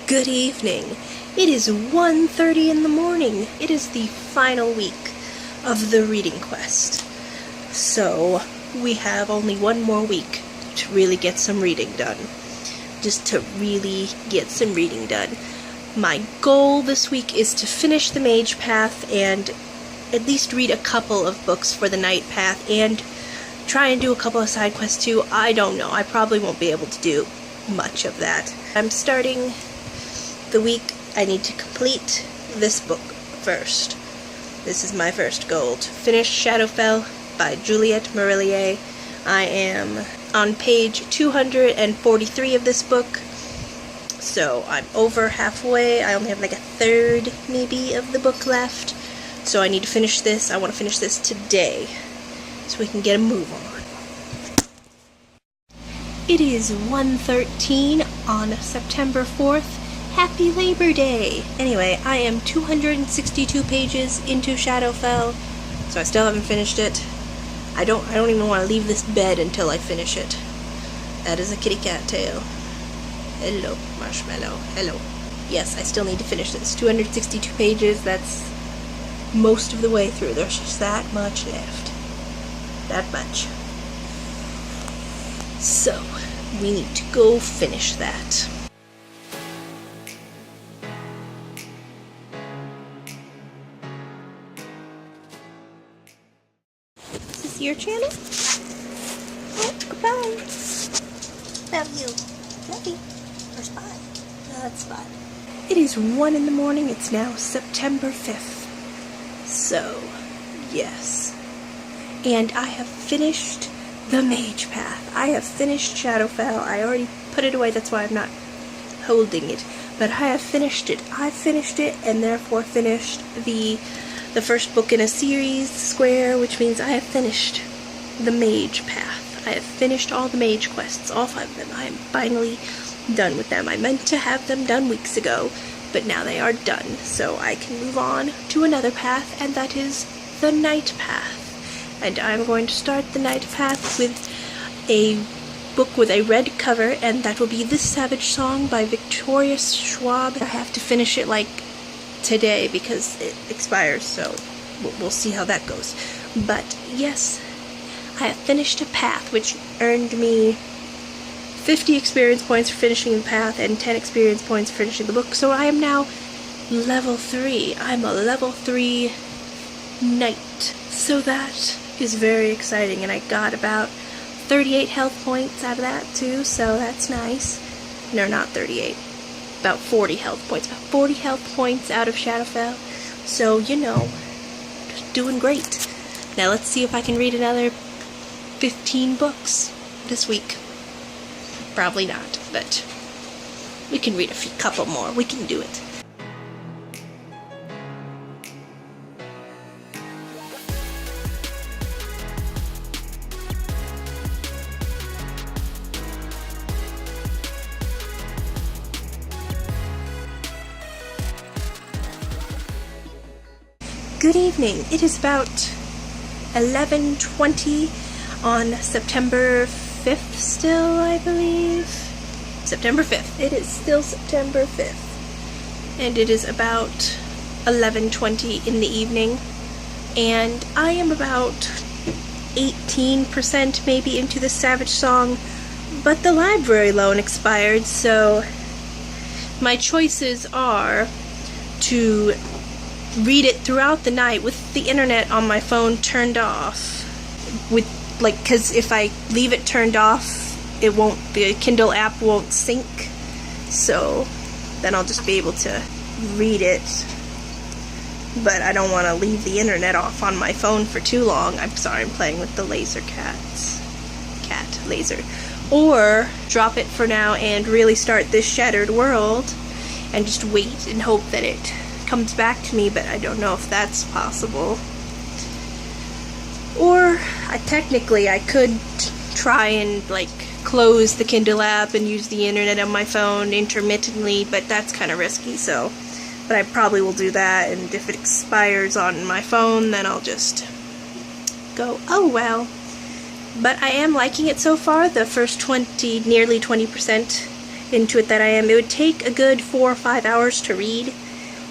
Good evening. It is 1:30 in the morning. It is the final week of the reading quest. So, we have only one more week to really get some reading done. Just to really get some reading done. My goal this week is to finish the Mage Path and at least read a couple of books for the Night Path and try and do a couple of side quests too. I don't know. I probably won't be able to do much of that. I'm starting the week. I need to complete this book first. This is my first goal, to finish Shadowfell by Juliet Marillier. I am on page 243 of this book, so I'm over halfway. I only have like a third, maybe, of the book left, so I need to finish this. I want to finish this today, so we can get a move on. It is 1:13 on September 4th. Happy Labor Day! Anyway, I am 262 pages into Shadowfell, so I still haven't finished it. I don't even want to leave this bed until I finish it. That is a kitty cat tail. Hello, Marshmallow. Hello. Yes, I still need to finish this. 262 pages, that's most of the way through. There's just that much left. That much. So, we need to go finish that. Is this your channel? Oh, goodbye. Love you. Love you. Or Spot. No, that's Spot. It is 1 in the morning. It's now September 5th. So, yes. And I have finished the Mage Path. I have finished Shadowfell. I already put it away, that's why I'm not holding it. But I have finished it. I finished it and therefore finished the first book in a series, Square, which means I have finished the Mage Path. I have finished all the Mage quests, all 5 of them. I am finally done with them. I meant to have them done weeks ago, but now they are done. So I can move on to another path, and that is the Night Path. And I'm going to start the Night Path with a book with a red cover, and that will be The Savage Song by Victoria Schwab. I have to finish it like today because it expires, so we'll see how that goes. But yes, I have finished a path which earned me 50 experience points for finishing the path and 10 experience points for finishing the book, so I am now level 3. I'm a level 3 knight. So that is very exciting, and I got about 38 health points out of that too, so that's nice. No, not 38. About 40 health points. About 40 health points out of Shadowfell. So, you know, just doing great. Now let's see if I can read another 15 books this week. Probably not, but we can read a couple more. We can do it. Good evening. It is about 11:20 on September 5th still, I believe. September 5th. It is still September 5th. And it is about 11:20 in the evening. And I am about 18% maybe into the Savage Song, but the library loan expired, so my choices are to read it throughout the night with the internet on my phone turned off, because if I leave it turned off, the Kindle app won't sync, so then I'll just be able to read it. But I don't want to leave the internet off on my phone for too long. I'm sorry, I'm playing with the laser laser. Or drop it for now and really start this Shattered World and just wait and hope that it comes back to me, but I don't know if that's possible. Or I could try and close the Kindle app and use the internet on my phone intermittently, but that's kind of risky, so but I probably will do that, and if it expires on my phone, then I'll just go, oh well. But I am liking it so far. The first nearly 20% into it that I am. It would take a good 4 or 5 hours to read,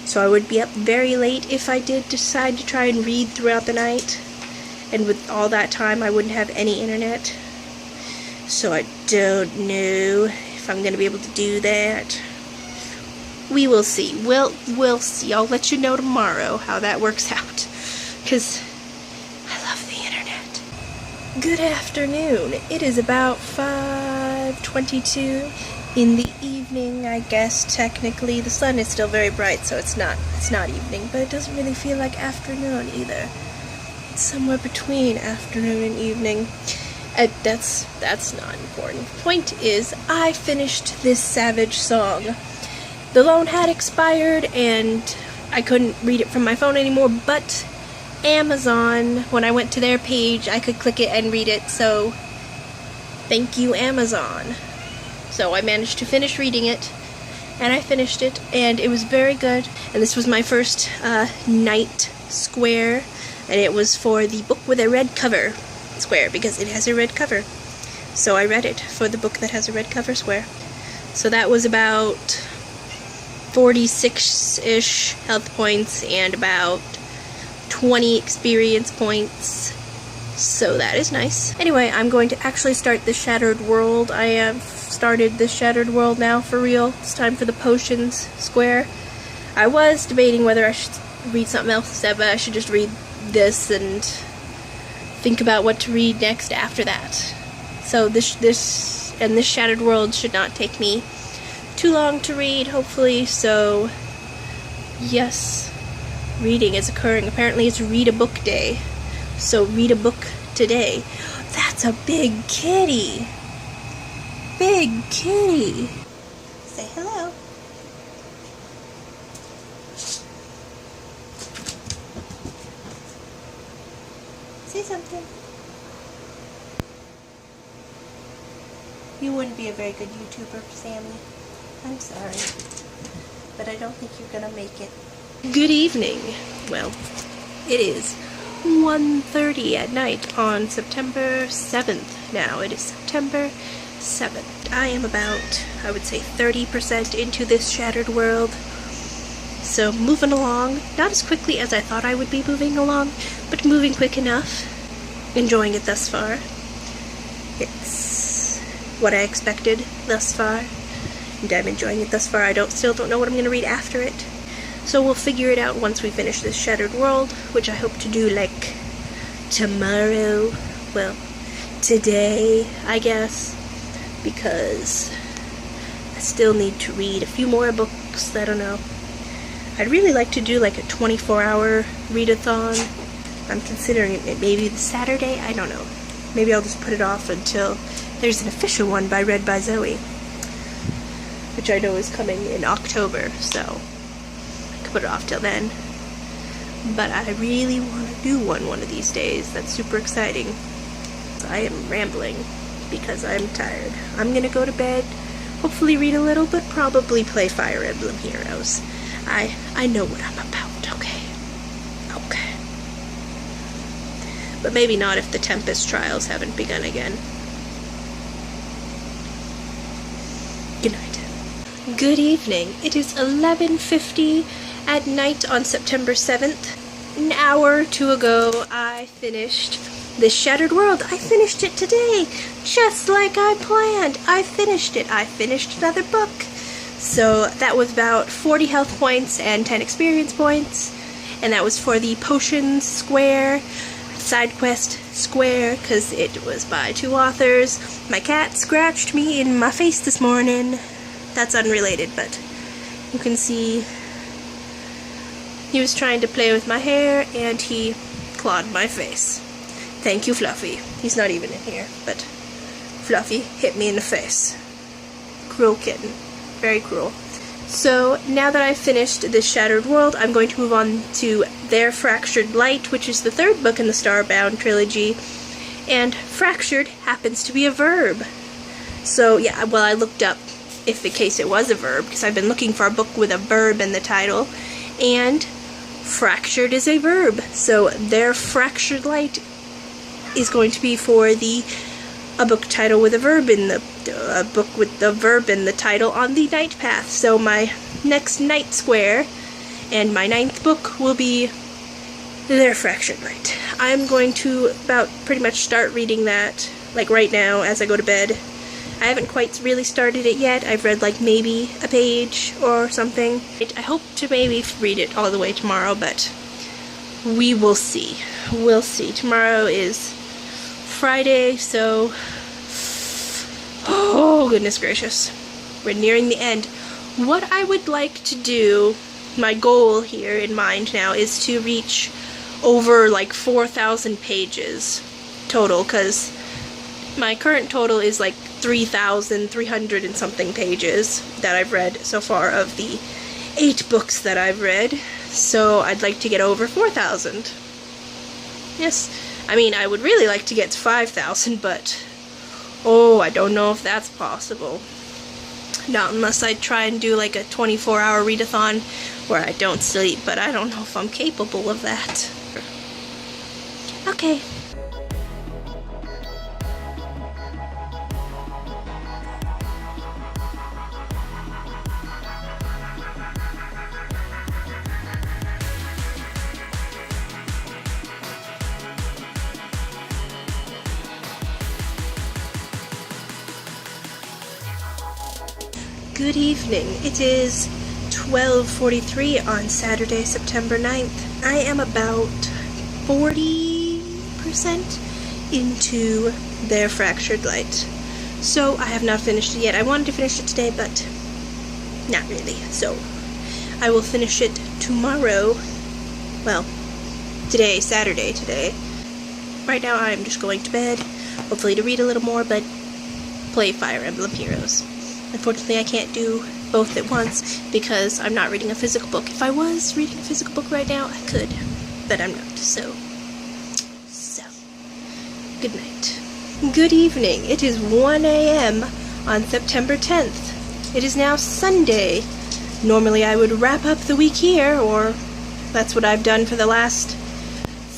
so I would be up very late if I did decide to try and read throughout the night. And with all that time, I wouldn't have any internet. So I don't know if I'm going to be able to do that. We will see. We'll see. I'll let you know tomorrow how that works out. Because I love the internet. Good afternoon. It is about 5:22 in the evening, I guess, technically. The sun is still very bright, so it's not evening, but it doesn't really feel like afternoon either. It's somewhere between afternoon and evening. That's not important. Point is, I finished this Savage song. The loan had expired, and I couldn't read it from my phone anymore, but Amazon, when I went to their page, I could click it and read it, so thank you, Amazon. So I managed to finish reading it, and I finished it, and it was very good. And this was my first night square, and it was for the book with a red cover square, because it has a red cover. So I read it for the book that has a red cover square. So that was about 46-ish health points and about 20 experience points. So that is nice. Anyway, I'm going to actually start the Shattered World. I have started the Shattered World now for real. It's time for the potions square. I was debating whether I should read something else instead, but I should just read this and think about what to read next after that. So this Shattered World should not take me too long to read, hopefully. So yes, reading is occurring. Apparently it's read a book day. So read a book today. That's a big kitty. Big kitty. Say hello. Say something. You wouldn't be a very good YouTuber, Sammy. I'm sorry, but I don't think you're gonna make it. Good evening. Well, it is 1:30 at night on September 7th now. It is September 7th. I am about, I would say, 30% into this Shattered World. So moving along, not as quickly as I thought I would be moving along, but moving quick enough. Enjoying it thus far. It's what I expected thus far. And I'm enjoying it thus far. I still don't know what I'm going to read after it. So we'll figure it out once we finish this Shattered World, which I hope to do like tomorrow. Well, today, I guess. Because I still need to read a few more books. I don't know. I'd really like to do like a 24-hour readathon. I'm considering it maybe the Saturday. I don't know. Maybe I'll just put it off until there's an official one by Read by Zoe, which I know is coming in October, so I could put it off till then. But I really want to do one of these days. That's super exciting. I am rambling because I'm tired. I'm gonna go to bed, hopefully read a little, but probably play Fire Emblem Heroes. I know what I'm about, okay? Okay. But maybe not if the Tempest trials haven't begun again. Good night. Good evening. It is 11:50 at night on September 7th. An hour or two ago, I finished the Shattered World. I finished it today, just like I planned. I finished it. I finished another book. So that was about 40 health points and 10 experience points. And that was for the Potions Square, Side Quest Square, because it was by 2 authors. My cat scratched me in my face this morning. That's unrelated, but you can see he was trying to play with my hair and he clawed my face. Thank you, Fluffy. He's not even in here, but Fluffy hit me in the face. Cruel kitten. Very cruel. So, now that I've finished this Shattered World, I'm going to move on to Their Fractured Light, which is the 3rd book in the Starbound trilogy. And fractured happens to be a verb. So, yeah, well, I looked up if in case it was a verb, because I've been looking for a book with a verb in the title. And fractured is a verb. So, Their Fractured Light is going to be for a book title with a verb in the a book with the verb in the title on the Night Path. So my next Night Square and my 9th book will be Their Fractured Light. I'm going to about pretty much start reading that like right now as I go to bed. I haven't quite really started it yet. I've read like maybe a page or something. I hope to maybe read it all the way tomorrow, but we will see. We'll see. Tomorrow is Friday, so oh goodness gracious. We're nearing the end. What I would like to do, my goal here in mind now, is to reach over like 4,000 pages total, because my current total is like 3,300 and something pages that I've read so far of the 8 books that I've read. So I'd like to get over 4,000. Yes, I mean, I would really like to get to 5,000, but oh, I don't know if that's possible. Not unless I try and do like a 24-hour readathon where I don't sleep, but I don't know if I'm capable of that. Okay. Good evening. It is 12:43 on Saturday, September 9th. I am about 40% into Their Fractured Light. So I have not finished it yet. I wanted to finish it today, but not really. So I will finish it tomorrow. Well, today, Saturday today. Right now I'm just going to bed, hopefully to read a little more, but play Fire Emblem Heroes. Unfortunately, I can't do both at once because I'm not reading a physical book. If I was reading a physical book right now, I could, but I'm not. So, good night. Good evening. It is 1 a.m. on September 10th. It is now Sunday. Normally I would wrap up the week here, or that's what I've done for the last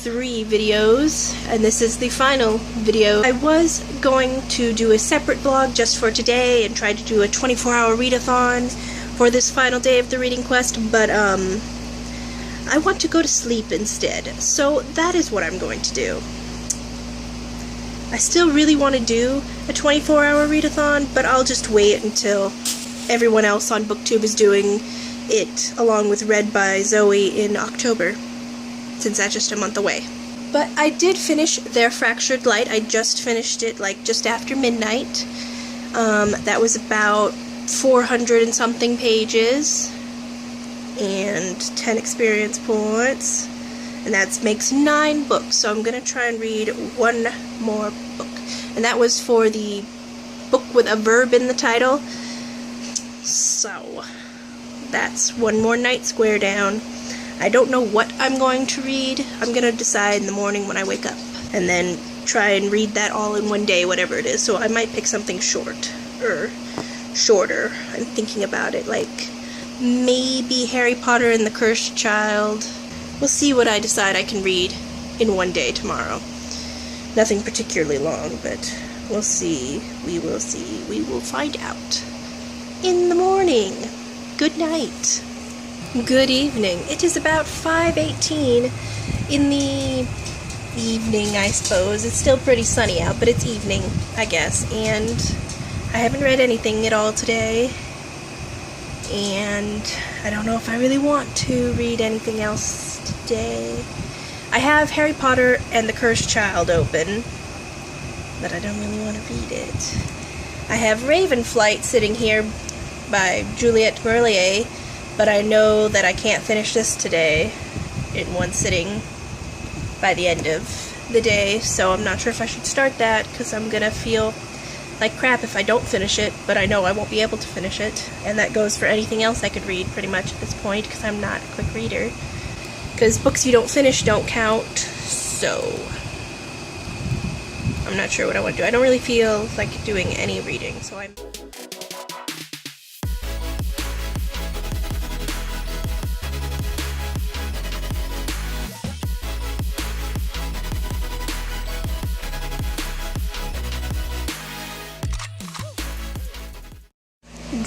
3 videos, and this is the final video. I was going to do a separate vlog just for today and try to do a 24-hour readathon for this final day of the reading quest, but I want to go to sleep instead, so that is what I'm going to do. I still really want to do a 24-hour readathon, but I'll just wait until everyone else on BookTube is doing it, along with Read by Zoe in October, since that's just a month away. But I did finish Their Fractured Light. I just finished it like just after midnight. That was about 400 and something pages and 10 experience points, and that makes 9 books. So I'm gonna try and read one more book, and that was for the book with a verb in the title. So that's one more Night Square down. I don't know what I'm going to read. I'm going to decide in the morning when I wake up, and then try and read that all in one day, whatever it is. So I might pick something short, or shorter. I'm thinking about it, like maybe Harry Potter and the Cursed Child. We'll see what I decide I can read in one day tomorrow. Nothing particularly long, but we'll see. We will see. We will find out in the morning. Good night. Good evening. It is about 5:18 in the evening, I suppose. It's still pretty sunny out, but it's evening, I guess. And I haven't read anything at all today. And I don't know if I really want to read anything else today. I have Harry Potter and the Cursed Child open, but I don't really want to read it. I have Raven Flight sitting here by Juliette Merlier, but I know that I can't finish this today in one sitting by the end of the day, so I'm not sure if I should start that, because I'm gonna feel like crap if I don't finish it, but I know I won't be able to finish it, and that goes for anything else I could read pretty much at this point, because I'm not a quick reader. Because books you don't finish don't count, so I'm not sure what I want to do. I don't really feel like doing any reading, so I'm...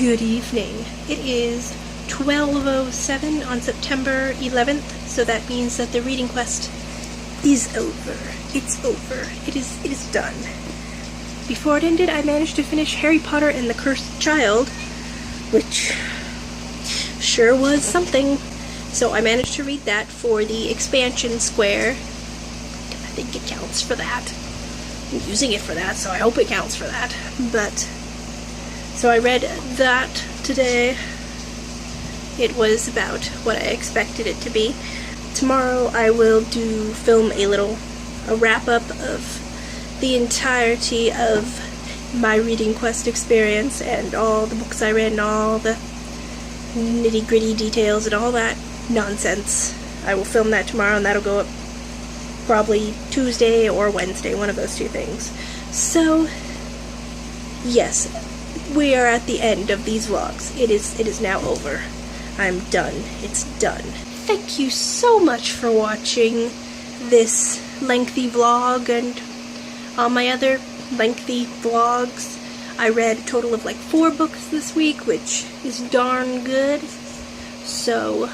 Good evening. It is 12:07 on September 11th, so that means that the reading quest is over. It's over. It is done. Before it ended, I managed to finish Harry Potter and the Cursed Child, which sure was something. So I managed to read that for the expansion square. I think it counts for that. I'm using it for that, so I hope it counts for that. But so I read that today. It was about what I expected it to be. Tomorrow I will film a wrap-up of the entirety of my reading quest experience and all the books I read and all the nitty-gritty details and all that nonsense. I will film that tomorrow, and that'll go up probably Tuesday or Wednesday, one of those two things. So, yes, we are at the end of these vlogs. It is now over. I'm done. It's done. Thank you so much for watching this lengthy vlog and all my other lengthy vlogs. I read a total of like 4 books this week, which is darn good. So,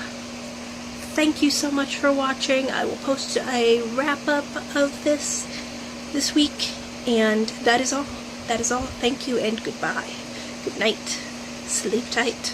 thank you so much for watching. I will post a wrap-up of this week, and that is all. That is all. Thank you and goodbye. Good night. Sleep tight.